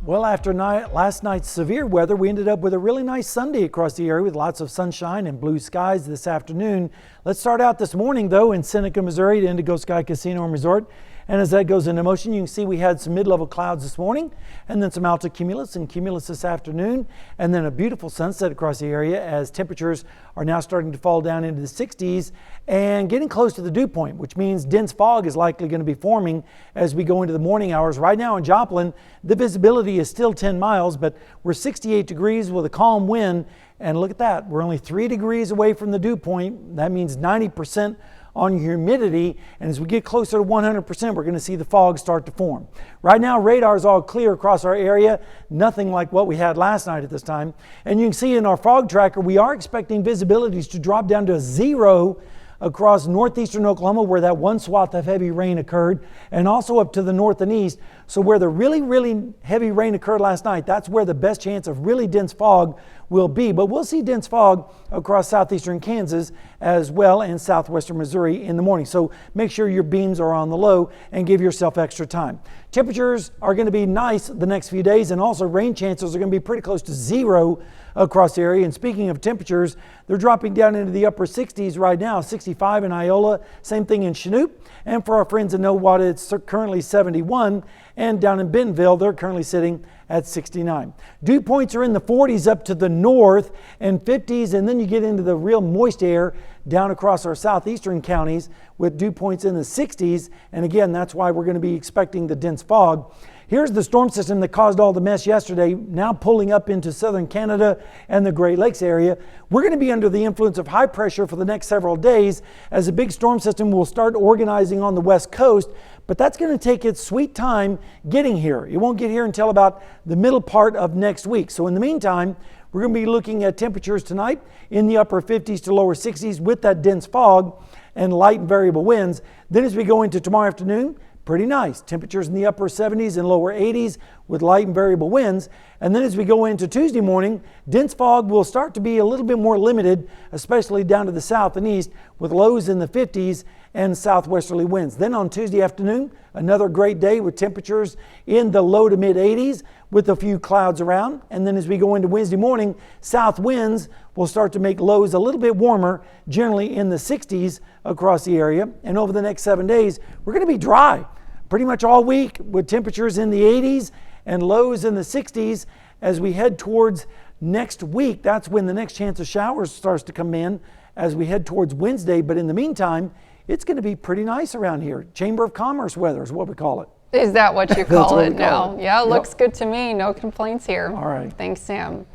Well, after last night's severe weather, we ended up with a really nice Sunday across the area with lots of sunshine and blue skies this afternoon. Let's start out this morning, though, in Seneca, Missouri, at Indigo Sky Casino and Resort. And as that goes into motion, you can see we had some mid-level clouds this morning, and then some altocumulus and cumulus this afternoon, and then a beautiful sunset across the area as temperatures are now starting to fall down into the 60s and getting close to the dew point, which means dense fog is likely going to be forming as we go into the morning hours. Right now in Joplin, the visibility is still 10 miles, but we're 68 degrees with a calm wind, and look at that, we're only 3 degrees away from the dew point. That means 90% on humidity, and as we get closer to 100%, we're going to see the fog start to form. Right now, radar is all clear across our area, nothing like what we had last night at this time. And you can see in our fog tracker, we are expecting visibilities to drop down to 0 across northeastern Oklahoma, where that one swath of heavy rain occurred, and also up to the north and east. So where the really heavy rain occurred last night, that's where the best chance of really dense fog will be. But we'll see dense fog across southeastern Kansas as well and southwestern Missouri in the morning. So make sure your beams are on the low and give yourself extra time. Temperatures are going to be nice the next few days, and also rain chances are going to be pretty close to 0 across the area. And speaking of temperatures, they're dropping down into the upper 60s right now, 65 in Iola, same thing in Chinook. And for our friends in Nowata, it's currently 71. And down in Bentonville, they're currently sitting at 69. Dew points are in the 40s up to the north and 50s, and then you get into the real moist air down across our southeastern counties with dew points in the 60s. And again, that's why we're going to be expecting the dense fog. Here's the storm system that caused all the mess yesterday, now pulling up into southern Canada and the Great Lakes area. We're going to be under the influence of high pressure for the next several days as a big storm system will start organizing on the west coast, but that's going to take its sweet time getting here. It won't get here until about the middle part of next week. So in the meantime, we're going to be looking at temperatures tonight in the upper 50s to lower 60s with that dense fog and light and variable winds. Then as we go into tomorrow afternoon, pretty nice. Temperatures in the upper 70s and lower 80s with light and variable winds. And then as we go into Tuesday morning, dense fog will start to be a little bit more limited, especially down to the south and east, with lows in the 50s and southwesterly winds. Then on Tuesday afternoon, another great day with temperatures in the low to mid 80s with a few clouds around. And then as we go into Wednesday morning, south winds will start to make lows a little bit warmer, generally in the 60s across the area. And over the next 7 days, we're going to be dry pretty much all week with temperatures in the 80s and lows in the 60s. As we head towards next week, that's when the next chance of showers starts to come in as we head towards Wednesday. But in the meantime, it's going to be pretty nice around here. Chamber of Commerce weather is what we call it. Is that what you call it now? It. Yeah, it looks good to me. No complaints here. All right. Thanks, Sam.